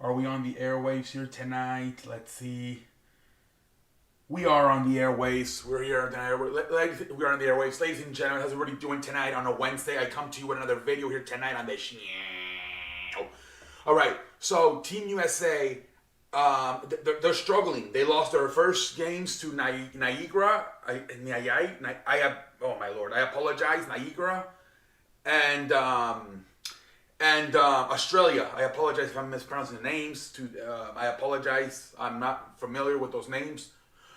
Are we on the airwaves here tonight? Let's see. We are on the airwaves. We're here on the airwaves. We are on the airwaves. Ladies and gentlemen, how's everybody doing tonight on a Wednesday? I come to you with another video here tonight on the show. All right, so Team USA, they're struggling. They lost their first games to Niagara. Oh my lord, I apologize, Niagara. And Australia. I apologize if I'm mispronouncing the names. I apologize. I'm not familiar with those names.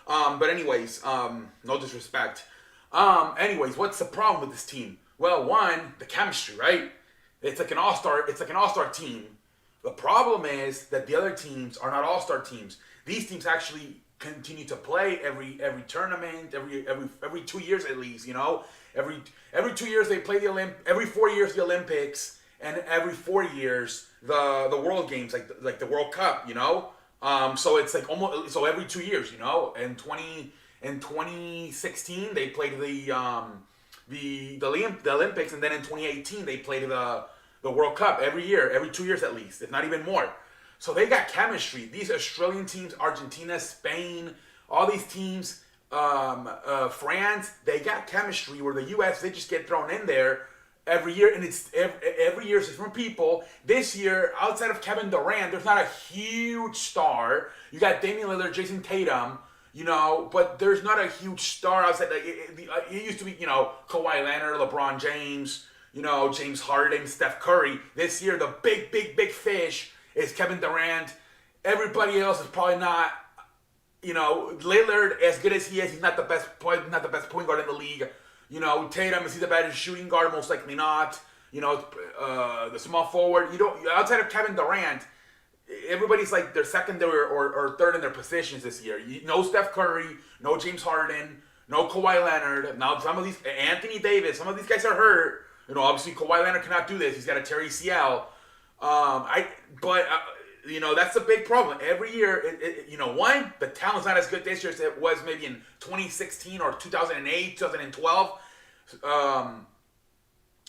But anyways, no disrespect. Anyways, what's the problem with this team? Well, one, the chemistry, right? It's like an all-star. It's like an all-star team. The problem is that the other teams are not all-star teams. These teams actually continue to play every tournament, every 2 years at least. You know, every 2 years they play every 4 years the Olympics. And every 4 years, the World Games, like the World Cup, you know. So it's like almost every 2 years, you know. In 2016 they played the Olympics, and then in 2018 they played the World Cup every year, every 2 years at least, if not even more. So they got chemistry. These Australian teams, Argentina, Spain, all these teams, France, they got chemistry. Where the U.S. they just get thrown in there every year, and it's every year it's different people. This year, outside of Kevin Durant, there's not a huge star. You got Damian Lillard, Jason Tatum, you know, but there's not a huge star outside. Like it used to be, you know, Kawhi Leonard, LeBron James, you know, James Harden, Steph Curry. This year, the big fish is Kevin Durant. Everybody else is probably not. You know, Lillard, as good as he is, he's not the best point guard in the league. You know, Tatum, is he the better shooting guard? Most likely not. You know, the small forward. You don't, outside of Kevin Durant, everybody's like their second or third in their positions this year. No Steph Curry, no James Harden, no Kawhi Leonard. Now some of these, Anthony Davis, some of these guys are hurt. You know, obviously Kawhi Leonard cannot do this. He's got a tear ACL. You know, that's a big problem. Every year, you know, one, the talent's not as good this year as it was maybe in 2016 or 2008, 2012.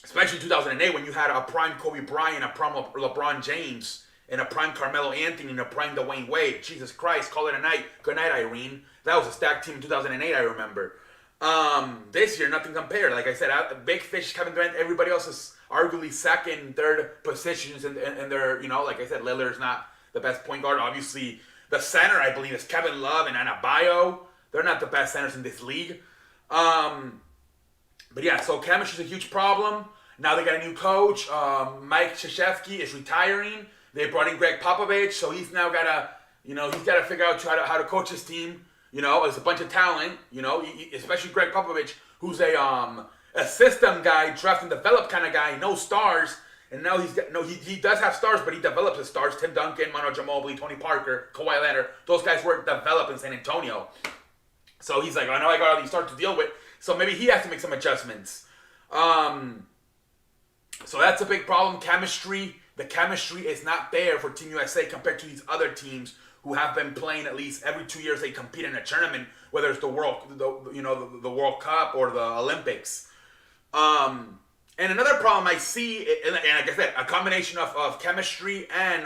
Especially 2008 when you had a prime Kobe Bryant, a prime LeBron James, and a prime Carmelo Anthony, and a prime Dwayne Wade. Jesus Christ, call it a night. Good night, Irene. That was a stacked team in 2008, I remember. This year, nothing compared. Like I said, big fish, Kevin Durant, everybody else is arguably second, third positions, and they're, you know, like I said, Lillard's not the best point guard. Obviously, the center, I believe, is Kevin Love and Adebayo. They're not the best centers in this league. But yeah, so chemistry is a huge problem. Now they got a new coach. Mike Krzyzewski is retiring. They brought in Greg Popovich, so he's now got to, you know, he's got to figure out how to coach his team. You know, there's a bunch of talent. You know, especially Greg Popovich, who's a system guy, draft and develop kind of guy, no stars. And now he does have stars, but he develops his stars. Tim Duncan, Manu Ginobili, Tony Parker, Kawhi Leonard. Those guys were developed in San Antonio. So he's like, I know I got all these stars to deal with. So maybe he has to make some adjustments. So that's a big problem. Chemistry. The chemistry is not there for Team USA compared to these other teams who have been playing at least every 2 years. They compete in a tournament, whether it's the World Cup or the Olympics. And another problem I see, and like I said, a combination of chemistry and,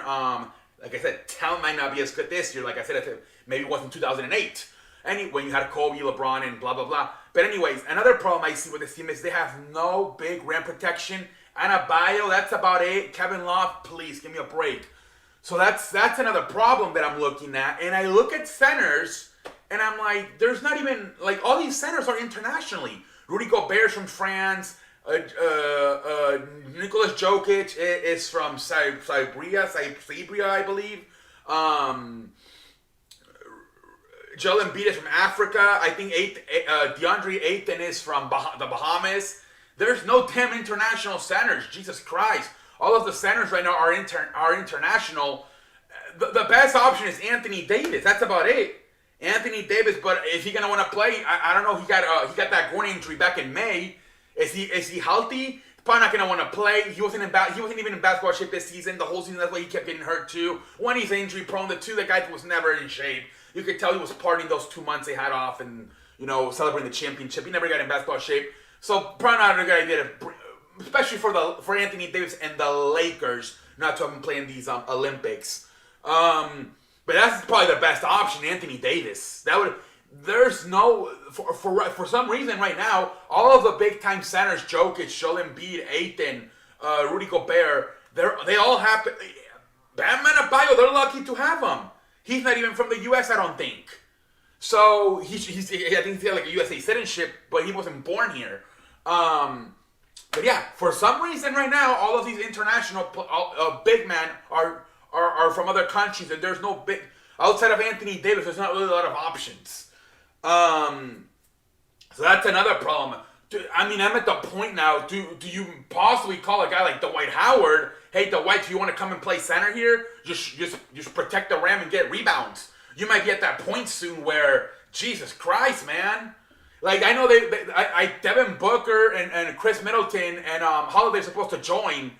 like I said, talent might not be as good this year. Like I said, maybe it was in 2008. When you had Kobe, LeBron, and blah, blah, blah. But anyways, another problem I see with this team is they have no big rim protection. Adebayo, that's about it. Kevin Love, please, give me a break. So that's another problem that I'm looking at. And I look at centers, and I'm like, there's not even, like, all these centers are internationally. Rudy Gobert's from France. Nicholas Jokic is from Cyprus, I believe. Joel Embiid is from Africa. I think DeAndre Ayton is from the Bahamas. There's no damn international centers. Jesus Christ. All of the centers right now are international. The best option is Anthony Davis. That's about it. Anthony Davis, but is he gonna want to play? I don't know. He got that groin injury back in May. Is he healthy? Probably not gonna want to play. He wasn't even in basketball shape this season. The whole season, that's why he kept getting hurt too. One, he's injury prone. The two, the guy was never in shape. You could tell he was partying those 2 months they had off and, you know, celebrating the championship. He never got in basketball shape. So probably not a good idea, especially for Anthony Davis and the Lakers, not to have him playing these Olympics. But that's probably the best option, Anthony Davis. That would. There's no for some reason right now, all of the big time centers, Jokic, Joel Embiid, Ayton, Rudy Gobert, they all have. Bam Adebayo, they're lucky to have him. He's not even from the U.S., I don't think. So I think he's got like a USA citizenship, but he wasn't born here. But yeah, for some reason right now, all of these international big men are from other countries, and there's no big outside of Anthony Davis. There's not really a lot of options. So that's another problem. I mean, I'm at the point now. Do you possibly call a guy like Dwight Howard? Hey, Dwight, do you want to come and play center here? Just protect the rim and get rebounds. You might be at that point soon where Jesus Christ, man. Like I know Devin Booker and Chris Middleton and Holiday's supposed to join,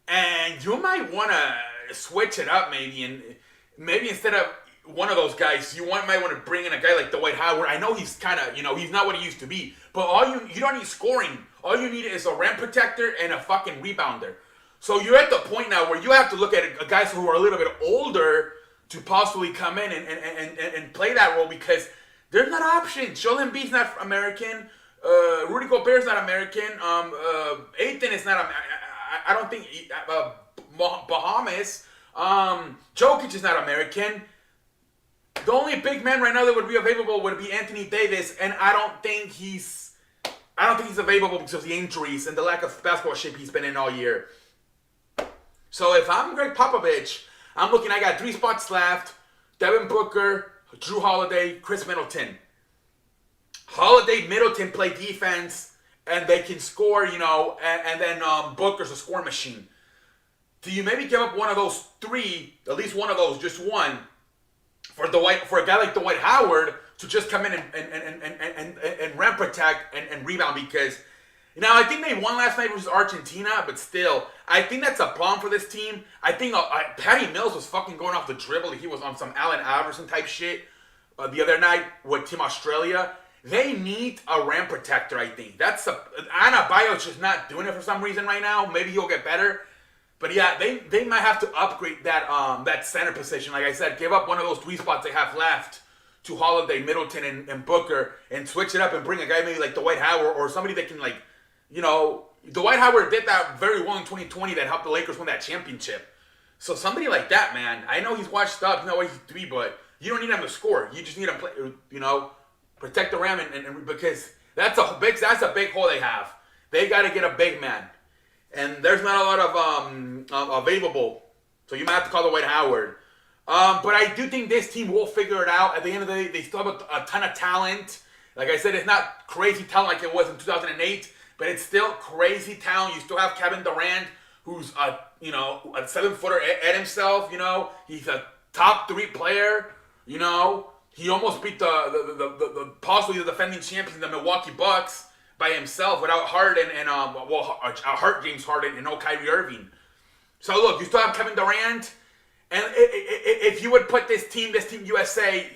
and you might want to switch it up maybe, and maybe instead of one of those guys, might want to bring in a guy like Dwight Howard. I know he's kind of, he's not what he used to be, but you don't need scoring. All you need is a rim protector and a fucking rebounder. So you're at the point now where you have to look at guys who are a little bit older to possibly come in and play that role because there's not options. Joel Embiid's not American. Rudy Gobert's not American. Ayton is not. I don't think Bahamas. Jokic is not American. The only big man right now that would be available would be Anthony Davis, and I don't think he's available because of the injuries and the lack of basketball shape he's been in all year. So if I'm Greg Popovich, I'm looking. I got 3 spots left: Devin Booker, Jrue Holiday, Chris Middleton. Holiday, Middleton play defense, and they can score, and then Booker's a score machine. Do you maybe give up one of those 3, at least one of those, just one, for a guy like Dwight Howard to just come in and rim protect and rebound? Because I think they won last night versus Argentina, but still, I think that's a problem for this team. I think Patty Mills was fucking going off the dribble. He was on some Allen Iverson type shit the other night with Team Australia. They need a rim protector, I think. Adebayo's just not doing it for some reason right now. Maybe he'll get better. But yeah, they might have to upgrade that center position. Like I said, give up one of those 3 spots they have left to Holiday, Middleton, and Booker, and switch it up and bring a guy maybe like Dwight Howard or somebody that can Dwight Howard did that very well in 2020 that helped the Lakers win that championship. So somebody like that, man. I know he's washed up, he's not what he used to be, but you don't need him to score. You just need him to play, protect the rim, and because that's a big hole they have. They got to get a big man. And there's not a lot of available, so you might have to call Dwight Howard. But I do think this team will figure it out. At the end of the day, they still have a ton of talent. Like I said, it's not crazy talent like it was in 2008, but it's still crazy talent. You still have Kevin Durant, who's a 7-footer at himself. He's a top 3 player. He almost beat the possibly the defending champions, the Milwaukee Bucks, by himself without Harden and hurt James Harden and no Kyrie Irving. So look, you still have Kevin Durant, and if you would put this team USA,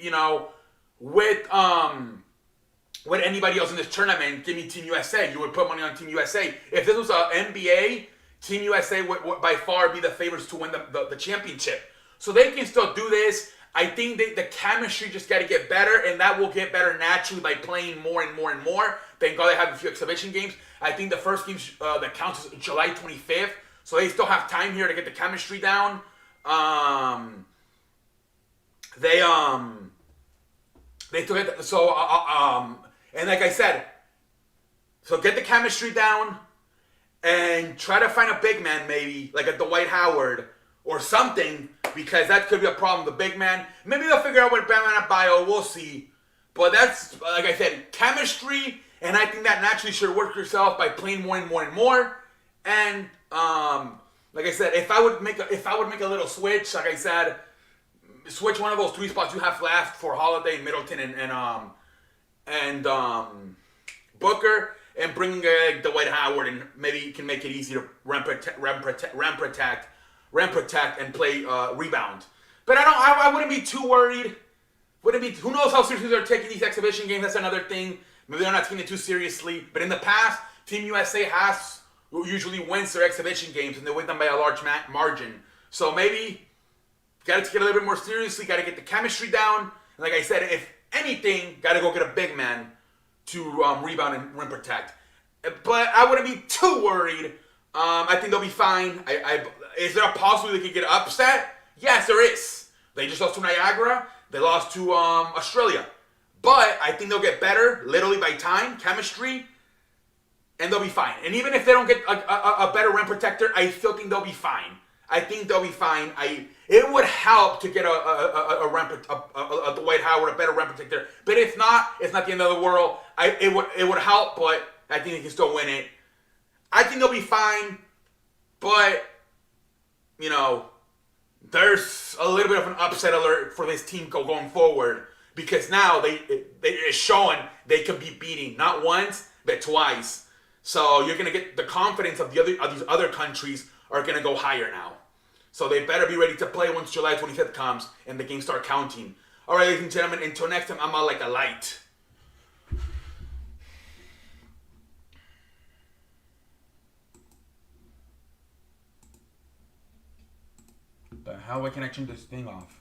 with anybody else in this tournament, give me Team USA. You would put money on Team USA. If this was an NBA, Team USA would by far be the favorites to win the championship. So they can still do this. I think the chemistry just got to get better, and that will get better naturally by playing more and more and more. Thank God they have a few exhibition games. I think the first game that counts is July 25th, so they still have time here to get the chemistry down. They still get and like I said, so get the chemistry down and try to find a big man maybe like a Dwight Howard or something, because that could be a problem. The big man, maybe they'll figure out what Bam Adebayo. We'll see. But that's, like I said, chemistry, and I think that naturally should work yourself by playing more and more and more. And like I said, if I would make a little switch, like I said, switch one of those 3 spots you have left for Holiday, Middleton, and Booker, and bring Dwight Howard, and maybe you can make it easy to rim protect, and play rebound. But I wouldn't be too worried. Who knows how seriously they're taking these exhibition games? That's another thing. Maybe they're not taking it too seriously. But in the past, Team USA usually wins their exhibition games, and they win them by a large margin. So maybe got to take it a little bit more seriously. Got to get the chemistry down. And like I said, if anything, got to go get a big man to rebound and rim protect. But I wouldn't be too worried. I think they'll be fine. Is there a possibility they could get upset? Yes, there is. They just lost to Niagara. They lost to Australia. But I think they'll get better, literally by time, chemistry, and they'll be fine. And even if they don't get a better rim protector, I still think they'll be fine. I think they'll be fine. It would help to get a Dwight Howard, a better rim protector. But if not, it's not the end of the world. It would help, but I think they can still win it. I think they'll be fine, but you know, there's a little bit of an upset alert for this team going forward because now it's showing they can be beating not once but twice. So you're gonna get the confidence of these other countries are gonna go higher now. So they better be ready to play once July 25th comes and the games start counting. All right, ladies and gentlemen, until next time, I'm out like a light. The hell? Why can't I turn this thing off?